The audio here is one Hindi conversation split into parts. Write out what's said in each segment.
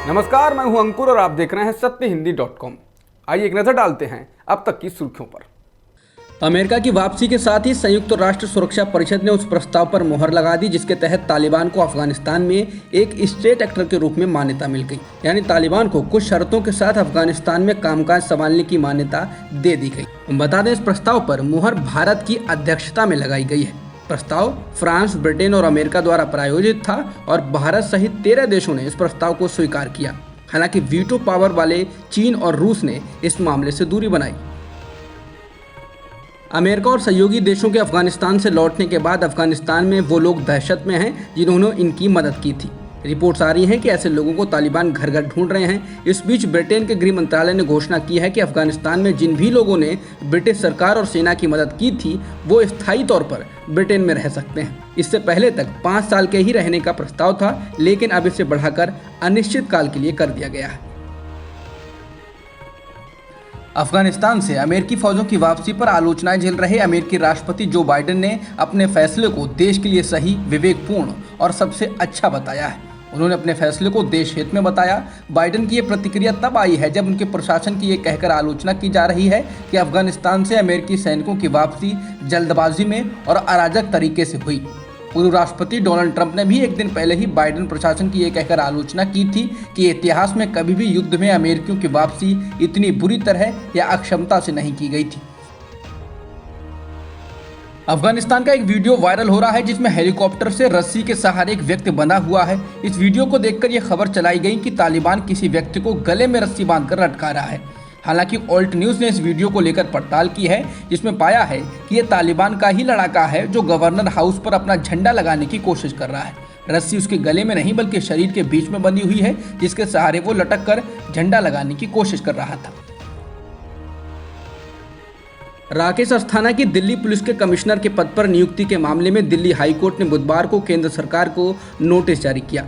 नमस्कार, मैं हूं अंकुर और आप देख रहे हैं सत्यहिंदी.com। आइए एक नजर डालते हैं अब तक की सुर्खियों पर। अमेरिका की वापसी के साथ ही संयुक्त राष्ट्र सुरक्षा परिषद ने उस प्रस्ताव पर मुहर लगा दी जिसके तहत तालिबान को अफगानिस्तान में एक स्टेट एक्टर के रूप में मान्यता मिल गई। यानी तालिबान को कुछ शर्तों के साथ अफगानिस्तान में कामकाज संभालने की मान्यता दे दी गई। बता दें, इस प्रस्ताव पर मुहर भारत की अध्यक्षता में लगाई गई है। प्रस्ताव फ्रांस, ब्रिटेन और अमेरिका द्वारा प्रायोजित था और भारत सहित 13 देशों ने इस प्रस्ताव को स्वीकार किया। हालांकि वीटो पावर वाले चीन और रूस ने इस मामले से दूरी बनाई। अमेरिका और सहयोगी देशों के अफगानिस्तान से लौटने के बाद अफगानिस्तान में वो लोग दहशत में हैं जिन्होंने इनकी मदद की थी। रिपोर्ट्स आ रही हैं कि ऐसे लोगों को तालिबान घर घर ढूंढ रहे हैं। इस बीच ब्रिटेन के गृह मंत्रालय ने घोषणा की है कि अफगानिस्तान में जिन भी लोगों ने ब्रिटिश सरकार और सेना की मदद की थी वो स्थायी तौर पर ब्रिटेन में रह सकते हैं। इससे पहले तक 5 साल के ही रहने का प्रस्ताव था, लेकिन अब इसे बढ़ाकर अनिश्चित काल के लिए कर दिया गया है। अफगानिस्तान से अमेरिकी फौजों की वापसी पर आलोचनाएं झेल रहे अमेरिकी राष्ट्रपति जो बाइडेन ने अपने फैसले को देश के लिए सही, विवेकपूर्ण और सबसे अच्छा बताया है। उन्होंने अपने फैसले को देश हित में बताया। बाइडेन की ये प्रतिक्रिया तब आई है जब उनके प्रशासन की ये कहकर आलोचना की जा रही है कि अफगानिस्तान से अमेरिकी सैनिकों की वापसी जल्दबाजी में और अराजक तरीके से हुई। पूर्व राष्ट्रपति डोनाल्ड ट्रंप ने भी एक दिन पहले ही बाइडेन प्रशासन की ये कहकर आलोचना की थी कि इतिहास में कभी भी युद्ध में अमेरिकियों की वापसी इतनी बुरी तरह या अक्षमता से नहीं की गई थी। अफगानिस्तान का एक वीडियो वायरल हो रहा है जिसमें हेलीकॉप्टर से रस्सी के सहारे एक व्यक्ति बंधा हुआ है। इस वीडियो को देखकर यह खबर चलाई गई कि तालिबान किसी व्यक्ति को गले में रस्सी बांधकर लटका रहा है। हालांकि ऑल्ट न्यूज़ ने इस वीडियो को लेकर पड़ताल की है, जिसमें पाया है कि यह तालिबान का ही लड़ाका है जो गवर्नर हाउस पर अपना झंडा लगाने की कोशिश कर रहा है। रस्सी उसके गले में नहीं बल्कि शरीर के बीच में बंधी हुई है, जिसके सहारे वो लटक कर झंडा लगाने की कोशिश कर रहा था। राकेश अस्थाना की दिल्ली पुलिस के कमिश्नर के पद पर नियुक्ति के मामले में दिल्ली हाईकोर्ट ने बुधवार को केंद्र सरकार को नोटिस जारी किया।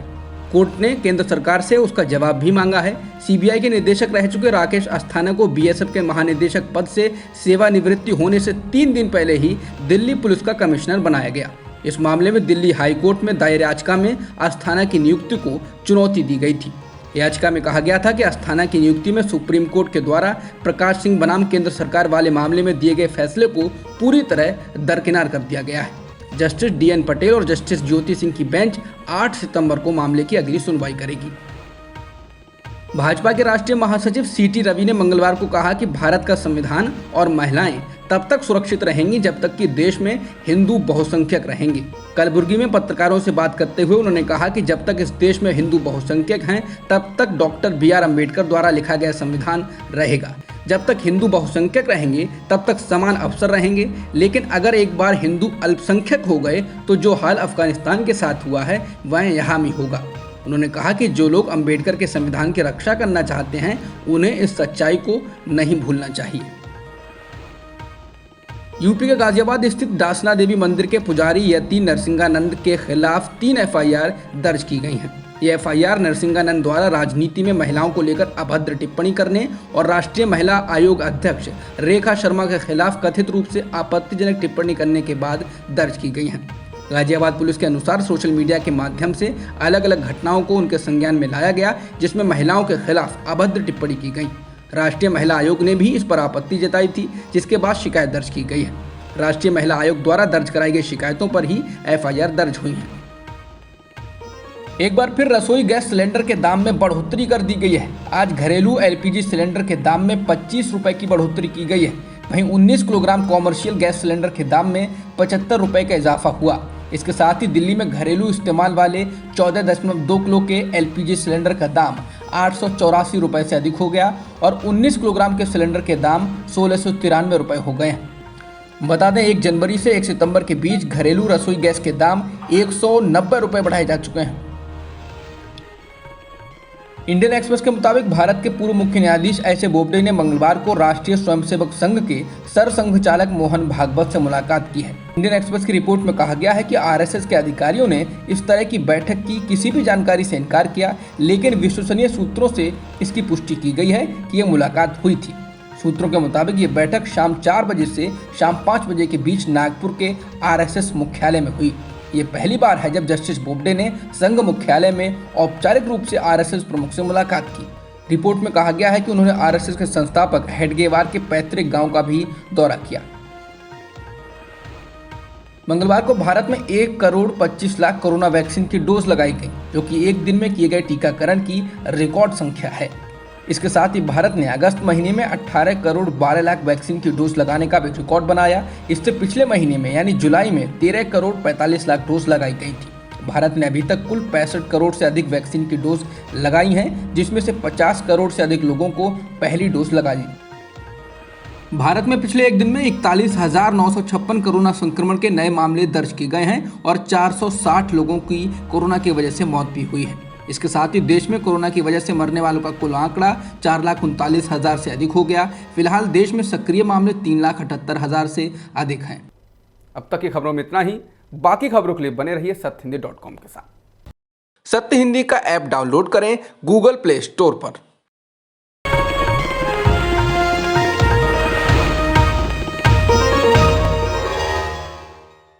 कोर्ट ने केंद्र सरकार से उसका जवाब भी मांगा है। सीबीआई के निदेशक रह चुके राकेश अस्थाना को बीएसएफ के महानिदेशक पद से सेवानिवृत्ति होने से 3 दिन पहले ही दिल्ली पुलिस का कमिश्नर बनाया गया। इस मामले में दिल्ली हाईकोर्ट में दायर याचिका में अस्थाना की नियुक्ति को चुनौती दी गई थी। याचिका में कहा गया था कि अस्थाना की नियुक्ति में सुप्रीम कोर्ट के द्वारा प्रकाश सिंह बनाम केंद्र सरकार वाले मामले में दिए गए फैसले को पूरी तरह दरकिनार कर दिया गया है। जस्टिस डीएन पटेल और जस्टिस ज्योति सिंह की बेंच 8 सितंबर को मामले की अगली सुनवाई करेगी। भाजपा के राष्ट्रीय महासचिव सीटी रवि ने मंगलवार को कहा कि भारत का संविधान और महिलाएं तब तक सुरक्षित रहेंगी जब तक कि देश में हिंदू बहुसंख्यक रहेंगे। कलबुर्गी में पत्रकारों से बात करते हुए उन्होंने कहा कि जब तक इस देश में हिंदू बहुसंख्यक हैं तब तक डॉक्टर BR अम्बेडकर द्वारा लिखा गया संविधान रहेगा। जब तक हिंदू बहुसंख्यक रहेंगे तब तक समान अवसर रहेंगे, लेकिन अगर एक बार हिंदू अल्पसंख्यक हो गए तो जो हाल अफगानिस्तान के साथ हुआ है वह यहाँ भी होगा। उन्होंने कहा कि जो लोग अम्बेडकर के संविधान की रक्षा करना चाहते हैं उन्हें इस सच्चाई को नहीं भूलना चाहिए। यूपी के गाजियाबाद स्थित दासना देवी मंदिर के पुजारी यति नरसिंहानंद के खिलाफ 3 FIR दर्ज की गई हैं। ये FIR नरसिंहानंद द्वारा राजनीति में महिलाओं को लेकर अभद्र टिप्पणी करने और राष्ट्रीय महिला आयोग अध्यक्ष रेखा शर्मा के खिलाफ कथित रूप से आपत्तिजनक टिप्पणी करने के बाद दर्ज की गई हैं। गाजियाबाद पुलिस के अनुसार सोशल मीडिया के माध्यम से अलग अलग घटनाओं को उनके संज्ञान में लाया गया जिसमें महिलाओं के खिलाफ अभद्र टिप्पणी की गई। राष्ट्रीय महिला आयोग ने भी इस पर आपत्ति जताई थी, जिसके बाद शिकायत दर्ज की गई है। राष्ट्रीय महिला आयोग द्वारा दर्ज कराई गई शिकायतों पर ही FIR दर्ज हुई है। एक बार फिर रसोई गैस सिलेंडर के दाम में बढ़ोतरी कर दी गई है। आज घरेलू LPG सिलेंडर के दाम में 25 रुपये की बढ़ोतरी की गई है। वहीं 19 किलोग्राम कॉमर्शियल गैस सिलेंडर के दाम में 75 रुपये का इजाफा हुआ। इसके साथ ही दिल्ली में घरेलू इस्तेमाल वाले 14.2 किलो के LPG सिलेंडर का दाम 884 रुपये से अधिक हो गया और 19 किलोग्राम के सिलेंडर के दाम 1693 रुपये हो गए हैं। बता दें, 1 जनवरी से 1 सितंबर के बीच घरेलू रसोई गैस के दाम 190 रुपये बढ़ाए जा चुके हैं। इंडियन एक्सप्रेस के मुताबिक भारत के पूर्व मुख्य न्यायाधीश एस.ए. बोबडे ने मंगलवार को राष्ट्रीय स्वयंसेवक संघ के सरसंघ चालक मोहन भागवत से मुलाकात की है। इंडियन एक्सप्रेस की रिपोर्ट में कहा गया है कि आरएसएस के अधिकारियों ने इस तरह की बैठक की किसी भी जानकारी से इनकार किया, लेकिन विश्वसनीय सूत्रों से इसकी पुष्टि की गई है कि यह मुलाकात हुई थी। सूत्रों के मुताबिक ये बैठक शाम 4 बजे से शाम 5 बजे के बीच नागपुर के आरएसएस मुख्यालय में हुई। ये पहली बार है जब जस्टिस बोबडे ने संघ मुख्यालय में औपचारिक रूप से आरएसएस प्रमुख से मुलाकात की। रिपोर्ट में कहा गया है कि उन्होंने आरएसएस के संस्थापक हेडगेवार के पैतृक गांव का भी दौरा किया। मंगलवार को भारत में 1 करोड़ 25 लाख कोरोना वैक्सीन की डोज लगाई गई, जो कि एक दिन में किए गए टीकाकरण की रिकॉर्ड संख्या है। इसके साथ ही भारत ने अगस्त महीने में 18 करोड़ 12 लाख वैक्सीन की डोज लगाने का भी रिकॉर्ड बनाया। इससे पिछले महीने में यानी जुलाई में 13 करोड़ 45 लाख डोज लगाई गई थी। भारत ने अभी तक कुल 65 करोड़ से अधिक वैक्सीन की डोज लगाई हैं, जिसमें से 50 करोड़ से अधिक लोगों को पहली डोज लगाई। भारत में पिछले एक दिन में 41,956 कोरोना संक्रमण के नए मामले दर्ज किए गए हैं और 460 लोगों की कोरोना की वजह से मौत भी हुई है। इसके साथ ही देश में कोरोना की वजह से मरने वालों का कुल आंकड़ा 4,39,000 से अधिक हो गया। फिलहाल देश में सक्रिय मामले 3,78,000 से अधिक हैं। अब तक की खबरों में इतना ही। बाकी खबरों के लिए बने रहिए सत्यहिंदी.com के साथ। सत्य हिंदी का ऐप डाउनलोड करें गूगल प्ले स्टोर पर।